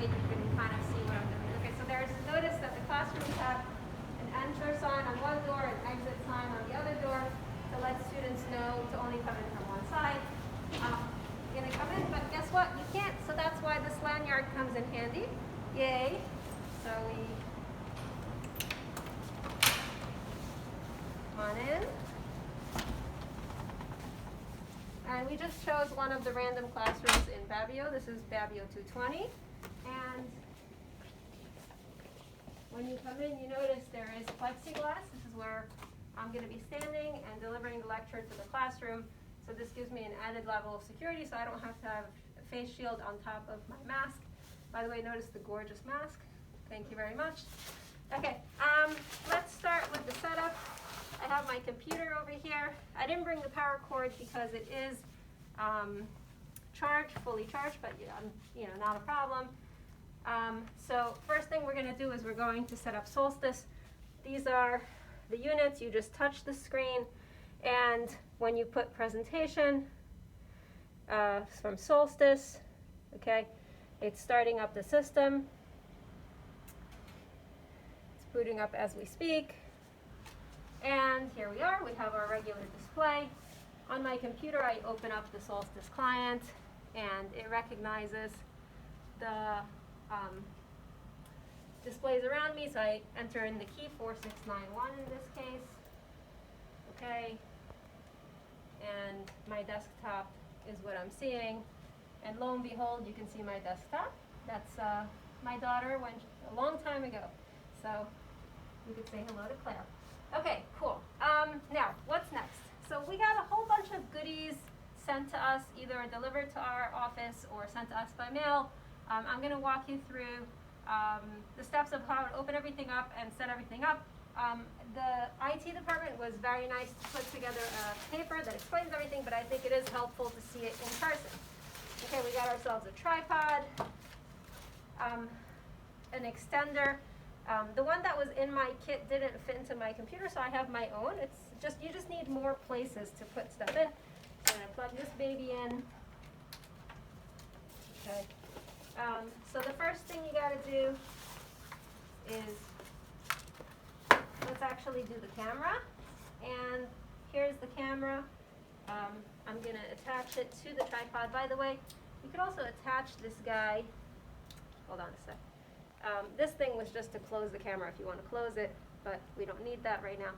you can kind of see what I'm doing. Okay, so notice that the classrooms have an enter sign on one door, an exit sign on the other door, to let students know to only come in from one side. You're gonna come in, but guess what? You can't, so that's why this lanyard comes in handy. Yay. So we come on in. And we just chose one of the random classrooms in Babio. This is Babio 220. And when you come in, you notice there is plexiglass. This is where I'm going to be standing and delivering the lecture to the classroom. So this gives me an added level of security, so I don't have to have a face shield on top of my mask. By the way, notice the gorgeous mask. Thank you very much. Okay, let's start with the setup. I have my computer over here. I didn't bring the power cord because it is charged, fully charged, but not a problem. So first thing we're going to do is we're going to set up Solstice. These are the units. You just touch the screen, and when you put presentation from Solstice, okay, it's starting up the system. It's booting up as we speak. And here we are. We have our regular display. On my computer, I open up the Solstice client, and it recognizes the displays around me. So I enter in the key 4691 in this case. Okay. And my desktop is what I'm seeing. And lo and behold, you can see my desktop. That's my daughter went a long time ago. So you could say hello to Claire. Okay, cool. Now, what's next? So we got a whole bunch of goodies sent to us, either delivered to our office or sent to us by mail. I'm going to walk you through the steps of how to open everything up and set everything up. The IT department was very nice to put together a paper that explains everything, but I think it is helpful to see it in person. Okay, we got ourselves a tripod, an extender. The one that was in my kit didn't fit into my computer, so I have my own. It's just, you just need more places to put stuff in. So I'm going to plug this baby in. Okay. So the first thing you got to do is, let's actually do the camera. And here's the camera. I'm going to attach it to the tripod. By the way, you could also attach this guy. Hold on a sec. This thing was just to close the camera if you want to close it, but we don't need that right now.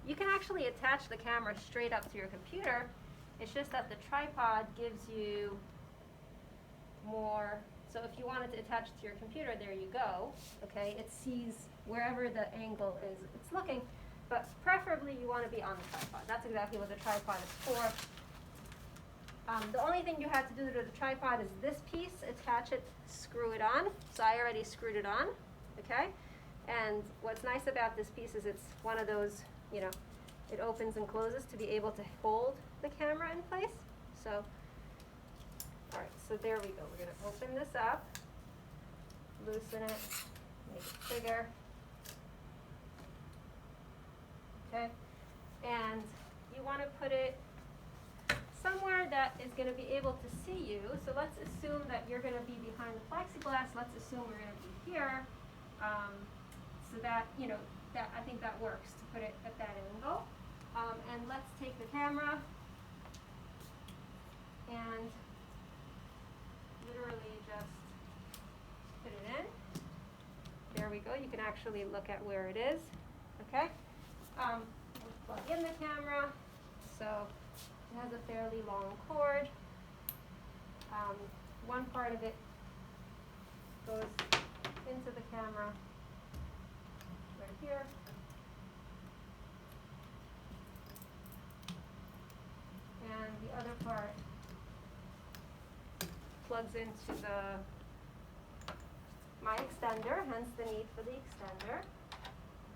You can actually attach the camera straight up to your computer. It's just that the tripod gives you more. So if you wanted to attach it to your computer, there you go. Okay, it sees wherever the angle is it's looking, but preferably you want to be on the tripod. That's exactly what the tripod is for. The only thing you have to do to the tripod is this piece, attach it, screw it on. So I already screwed it on, okay? And what's nice about this piece is it's one of those, it opens and closes to be able to hold the camera in place. So, all right, so there we go. We're going to open this up, loosen it, make it bigger. Okay, and you want to put it somewhere that is going to be able to see you. So let's assume that you're going to be behind the plexiglass. Let's assume we're going to be here. So that, that I think that works to put it at that angle. And let's take the camera and literally just put it in. There we go. You can actually look at where it is. Okay. Let's plug in the camera. So it has a fairly long cord. One part of it goes into the camera right here. And the other part plugs into my extender, hence the need for the extender,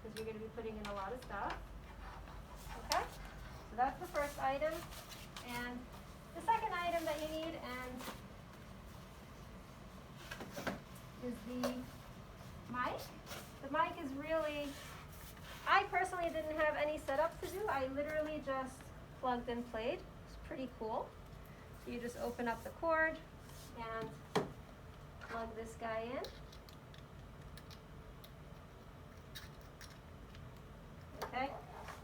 because you're going to be putting in a lot of stuff. Okay? So that's the first item. And the second item that you need is the mic. The mic is really, I personally didn't have any setup to do. I literally just plugged and played. It's pretty cool. So you just open up the cord and plug this guy in. Okay,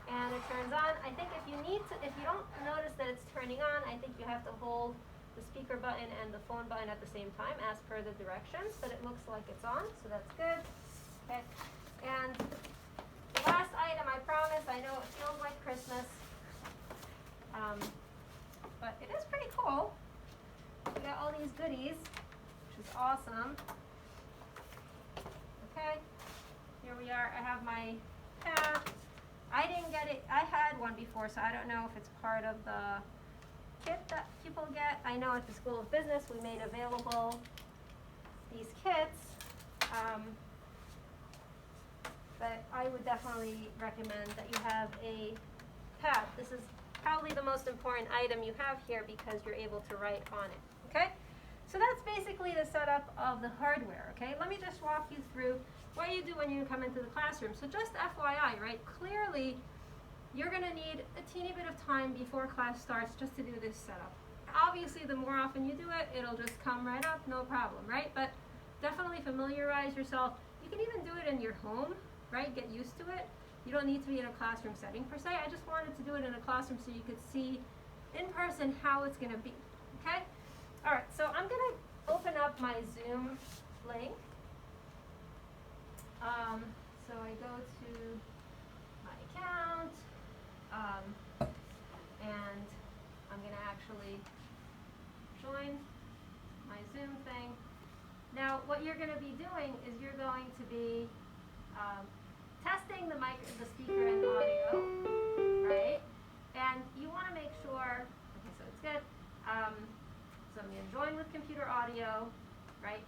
and it turns on. I think if you don't notice that it's turning on, I think you have to hold the speaker button and the phone button at the same time as per the directions, but it looks like it's on, so that's good. Okay, and the last item, I promise, I know it feels like Christmas, but it is pretty cool. We got all these goodies, which is awesome. Okay, here we are. I have my pad. I didn't get it. I had one before, so I don't know if it's part of the kit that people get. I know at the School of Business we made available these kits, but I would definitely recommend that you have a pad. This is probably the most important item you have here because you're able to write on it, okay? So that's basically the setup of the hardware, okay? Let me just walk you through what you do when you come into the classroom. So just FYI, right, clearly you're gonna need a teeny bit of time before class starts just to do this setup. Obviously, the more often you do it, it'll just come right up, no problem, right? But definitely familiarize yourself. You can even do it in your home, right? Get used to it. You don't need to be in a classroom setting per se. I just wanted to do it in a classroom so you could see in person how it's gonna be, okay? All right, so I'm gonna open up my Zoom link. So I go to my account, and I'm gonna actually join my Zoom thing. Now, what you're gonna be doing is you're going to be testing the speaker and audio, right? And you wanna make sure, okay, so it's good. So I'm gonna join with computer audio, right?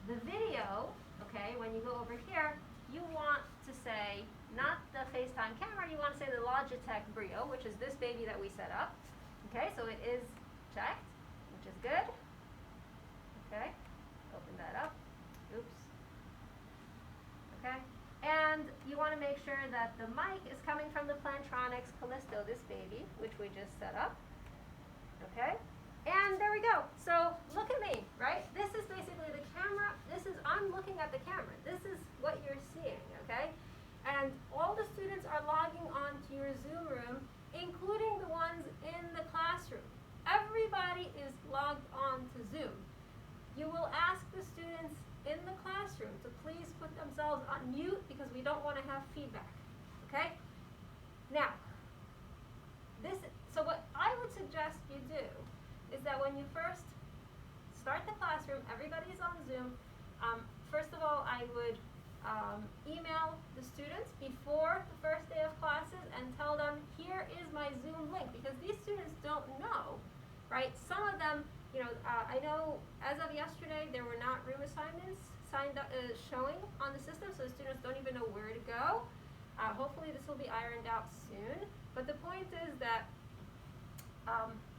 The video, okay, when you go over here, you want to say, not the FaceTime camera, you want to say the Logitech Brio, which is this baby that we set up. Okay, so it is checked, which is good. Okay, open that up. Oops. Okay, and you want to make sure that the mic is coming from the Plantronics Callisto, this baby, which we just set up. Okay, and there we go. So look at me, right? This is basically the camera. I'm looking at the camera. This is what you're seeing, okay? And all the students are logging on to your Zoom room, including the ones in the classroom. Everybody is logged on to Zoom. You will ask the students in the classroom to please put themselves on mute because we don't want to have feedback, okay? Now, so what I would suggest you do is that when you first start the classroom, everybody's on Zoom. First of all, I would email the students before the first day of classes and tell them, here is my Zoom link, because these students don't know, right? Some of them, I know as of yesterday, there were not room assignments showing on the system, so the students don't even know where to go. Hopefully this will be ironed out soon. But the point is that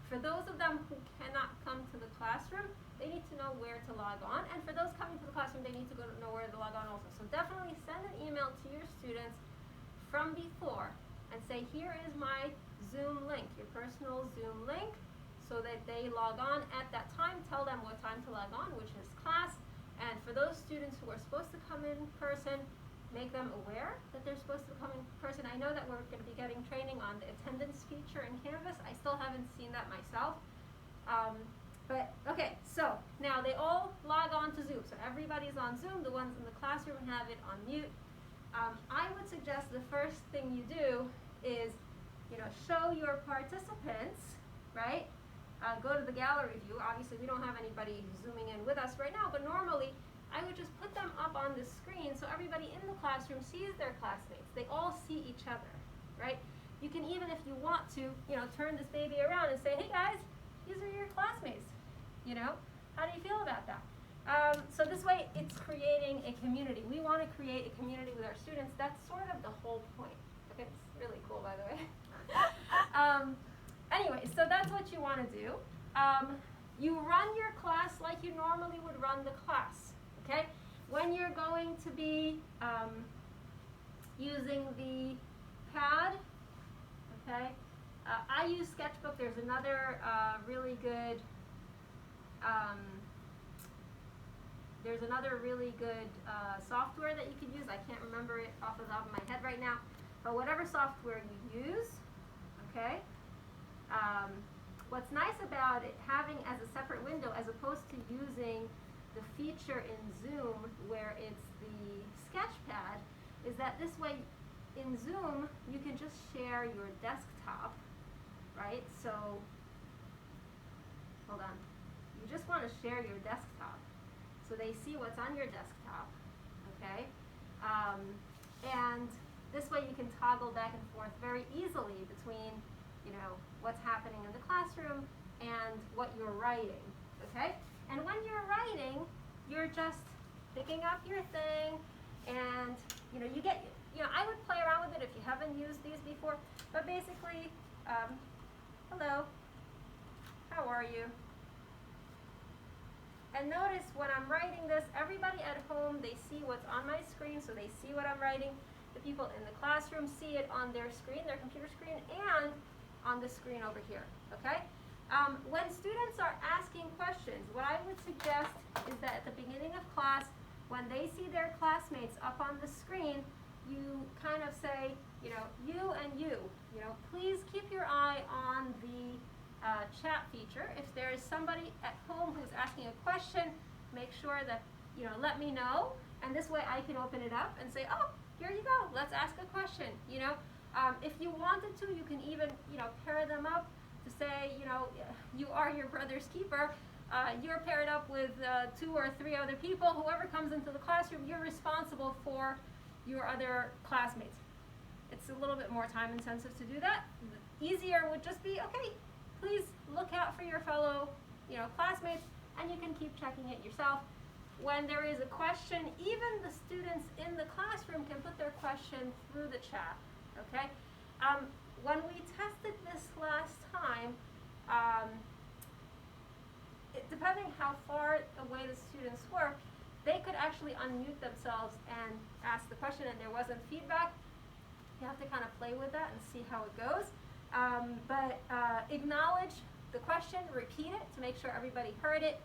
for those of them who cannot come to the classroom, they need to know where to log on. And for those coming to the classroom, they need to know where to log on also. So definitely send an email to your students from before and say, here is my Zoom link, your personal Zoom link, so that they log on at that time. Tell them what time to log on, which is class. And for those students who are supposed to come in person, make them aware that they're supposed to come in person. I know that we're going to be getting training on the attendance feature in Canvas. I still haven't seen that myself. But okay, so now they all log on to Zoom. So everybody's on Zoom. The ones in the classroom have it on mute. I would suggest the first thing you do is, show your participants, right? Go to the gallery view. Obviously, we don't have anybody zooming in with us right now, but normally I would just put them up on the screen so everybody in the classroom sees their classmates. They all see each other, right? You can even, if you want to, turn this baby around and say, hey guys, these are your classmates. How do you feel about that? So this way, it's creating a community. We want to create a community with our students. That's sort of the whole point. Okay, it's really cool, by the way. Anyway, so that's what you want to do. You run your class like you normally would run the class. Okay? When you're going to be using the pad, okay? I use Sketchbook. There's another really good There's another really good software that you could use. I can't remember it off the top of my head right now. But whatever software you use, okay, what's nice about it having as a separate window as opposed to using the feature in Zoom where it's the sketchpad is that this way in Zoom you can just share your desktop, right? So, hold on. You just want to share your desktop so they see what's on your desktop, okay? And this way you can toggle back and forth very easily between, you know, what's happening in the classroom and what you're writing, okay? And when you're writing, you're just picking up your thing and, you know, I would play around with it if you haven't used these before, but basically, hello, how are you? And notice when I'm writing this, everybody at home, they see what's on my screen, so they see what I'm writing. The people in the classroom see it on their screen, their computer screen, and on the screen over here, okay? When students are asking questions, what I would suggest is that at the beginning of class, when they see their classmates up on the screen, you kind of say, you know, you and you know, please keep your eye on the chat feature. If there is somebody at home who's asking a question, make sure that, you know, let me know, and this way I can open it up and say, oh, here you go, let's ask a question, you know. If you wanted to, you can even, you know, pair them up to say, you know, you are your brother's keeper. You're paired up with 2 or 3 other people. Whoever comes into the classroom, you're responsible for your other classmates. It's a little bit more time intensive to do that. Easier would just be, okay, please look out for your fellow, you know, classmates, and you can keep checking it yourself. When there is a question, even the students in the classroom can put their question through the chat, okay? When we tested this last time, depending how far away the students were, they could actually unmute themselves and ask the question, and there wasn't feedback. You have to kind of play with that and see how it goes. But acknowledge the question, repeat it to make sure everybody heard it,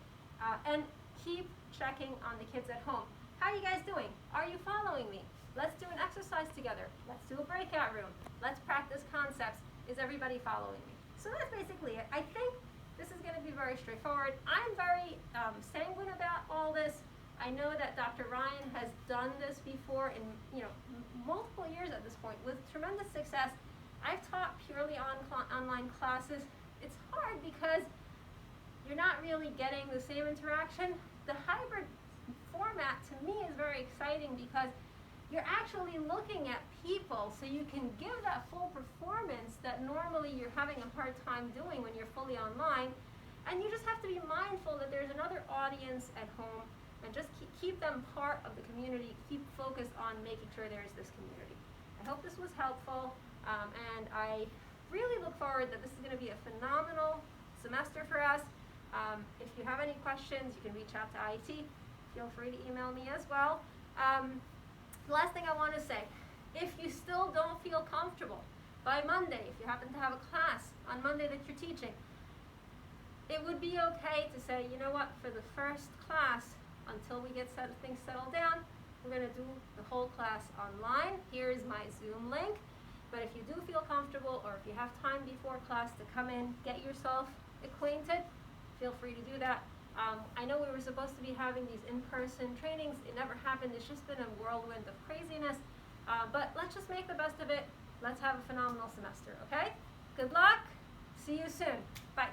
and keep checking on the kids at home. How are you guys doing? Are you following me? Let's do an exercise together. Let's do a breakout room. Let's practice concepts. Is everybody following me? So that's basically it. I think this is going to be very straightforward. I'm very sanguine about all this. I know that Dr. Ryan has done this before in, you know, multiple years at this point with tremendous success. I've taught purely online classes. It's hard because you're not really getting the same interaction. The hybrid format to me is very exciting because you're actually looking at people, so you can give that full performance that normally you're having a hard time doing when you're fully online. And you just have to be mindful that there's another audience at home, and just keep them part of the community, keep focused on making sure there is this community. I hope this was helpful, and I really look forward that this is going to be a phenomenal semester for us. If you have any questions, you can reach out to IT. Feel free to email me as well. The last thing I want to say, if you still don't feel comfortable by Monday, if you happen to have a class on Monday that you're teaching, it would be okay to say, you know what, for the first class, until we get things settled down, we're going to do the whole class online. Here is my Zoom link. But if you do feel comfortable, or if you have time before class to come in, get yourself acquainted, feel free to do that. I know we were supposed to be having these in-person trainings. It never happened. It's just been a whirlwind of craziness. But let's just make the best of it. Let's have a phenomenal semester, okay? Good luck. See you soon. Bye.